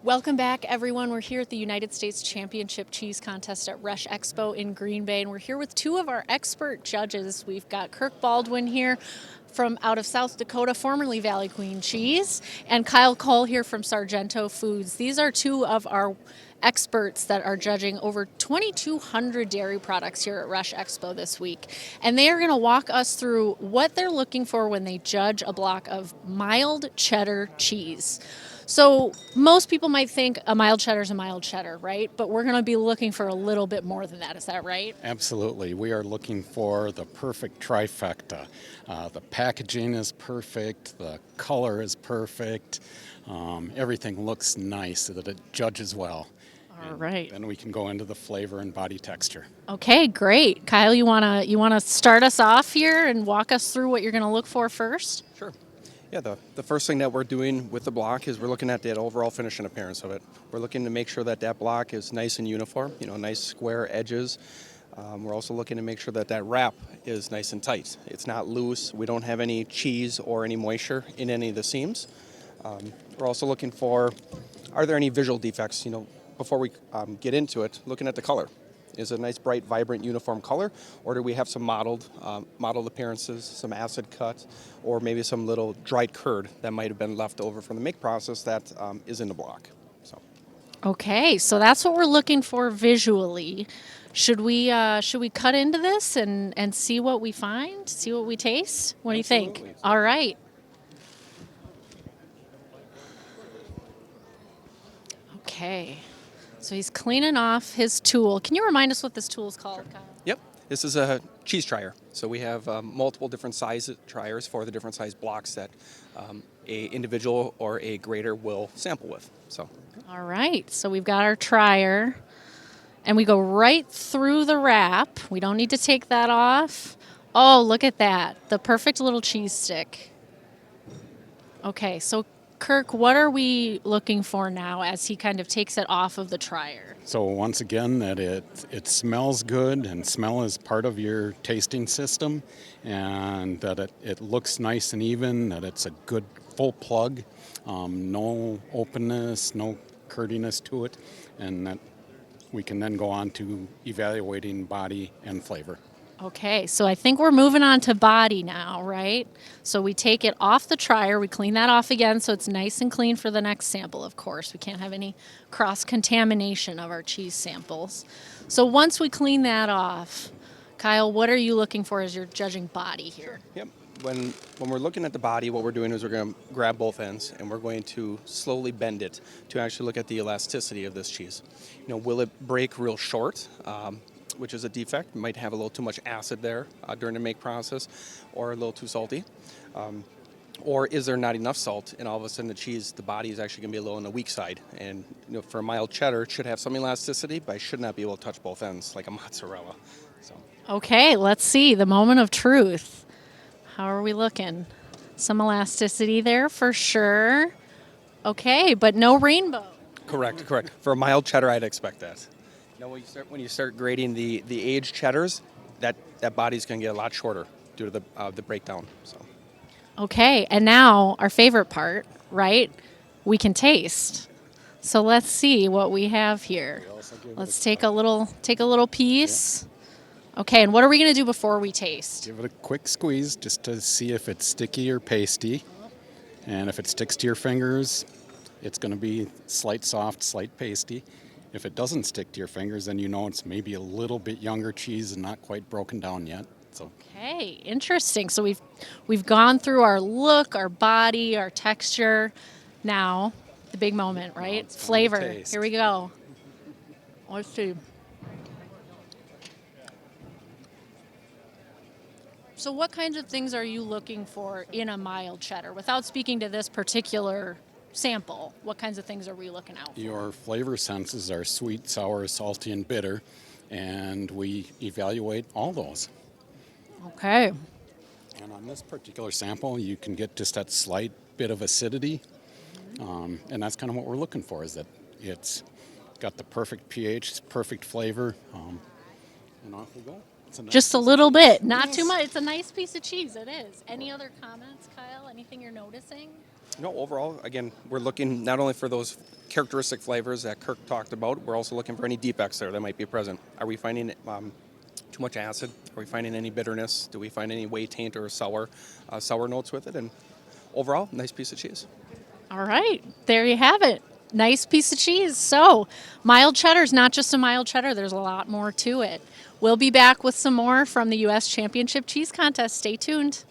Welcome back, everyone. We're here at the United States Championship Cheese Contest at Rush Expo in Green Bay, and we're here with two of our expert judges. We've got Kirk Baldwin here from out of South Dakota, formerly Valley Queen Cheese, and Koll here from Sargento Foods. These are two of our experts that are judging over 2,200 dairy products here at Rush Expo this week. And they are going to walk us through what they're looking for when they judge a block of mild cheddar cheese. So most people might think a mild cheddar is a mild cheddar, right? But we're going to be looking for a little bit more than that. Is that right? Absolutely. We are looking for the perfect trifecta. The packaging is perfect. The color is perfect. Everything looks nice so that it judges well. All right. Then we can go into the flavor and body texture. Okay, great. Kyle, you wanna start us off here and walk us through what you're going to look for first? Sure. Yeah, the first thing that we're doing with the block is we're looking at that overall finish and appearance of it. We're looking to make sure that that block is nice and uniform, nice square edges. We're also looking to make sure that that wrap is nice and tight. It's not loose. We don't have any cheese or any moisture in any of the seams. We're also looking for, are there any visual defects? Before we get into it, looking at the color. Is it a nice, bright, vibrant, uniform color, or do we have some mottled appearances, some acid cut, or maybe some little dried curd that might have been left over from the make process that is in the block? So, Okay, so that's what we're looking for visually. Should we cut into this and see what we find, see what we taste? What do you think? Absolutely. All right. Okay. So he's cleaning off his tool. Can you remind us what this tool is called, Kyle? Yep, this is a cheese trier. So we have multiple different size triers for the different size blocks that a individual or a grader will sample with. So. All right. So we've got our trier, and we go right through the wrap. We don't need to take that off. Oh, look at that. The perfect little cheese stick. Okay, so Kirk, what are we looking for now as he kind of takes it off of the trier? So once again, that it smells good, and smell is part of your tasting system, and that it looks nice and even, that it's a good full plug, no openness, no curdiness to it, and that we can then go on to evaluating body and flavor. Okay, so I think we're moving on to body now, right? So we take it off the trier, we clean that off again so it's nice and clean for the next sample, of course. We can't have any cross-contamination of our cheese samples. So once we clean that off, Kyle, what are you looking for as you're judging body here? Yep. When we're looking at the body, what we're doing is we're going to grab both ends and we're going to slowly bend it to actually look at the elasticity of this cheese. Will it break real short? Which is a defect. Might have a little too much acid there during the make process, or a little too salty. Or is there not enough salt, and all of a sudden the body is actually going to be a little on the weak side. And for a mild cheddar, it should have some elasticity, but I should not be able to touch both ends like a mozzarella. So. Okay, let's see, the moment of truth. How are we looking? Some elasticity there for sure. Okay, but no rainbow. Correct. For a mild cheddar, I'd expect that. When you start grading the aged cheddars, that body's going to get a lot shorter due to the breakdown. So. Okay, and now our favorite part, right? We can taste. So let's see what we have here. Let's take a little piece. Yeah. Okay, and what are we going to do before we taste? Give it a quick squeeze just to see if it's sticky or pasty. And if it sticks to your fingers, it's going to be slight soft, slight pasty. If it doesn't stick to your fingers, then it's maybe a little bit younger cheese and not quite broken down yet. So. Okay, interesting. So we've gone through our look, our body, our texture. Now, the big moment, right? Flavor. Here we go. Let's see. So what kinds of things are you looking for in a mild cheddar? Without speaking to this particular sample, what kinds of things are we looking out for? Your flavor senses are sweet, sour, salty, and bitter, and we evaluate all those. Okay. And on this particular sample, you can get just that slight bit of acidity, and that's kind of what we're looking for, is that it's got the perfect pH, perfect flavor, and off we go. Just a little bit, not too much. It's a nice piece of cheese, it is. Any other comments, Kyle? Anything you're noticing? No, overall, again, we're looking not only for those characteristic flavors that Kirk talked about, we're also looking for any defects there that might be present. Are we finding too much acid? Are we finding any bitterness? Do we find any whey taint or sour notes with it? And overall, nice piece of cheese. All right, there you have it. Nice piece of cheese. So, mild cheddar is not just a mild cheddar, there's a lot more to it. We'll be back with some more from the U.S. Championship Cheese Contest. Stay tuned.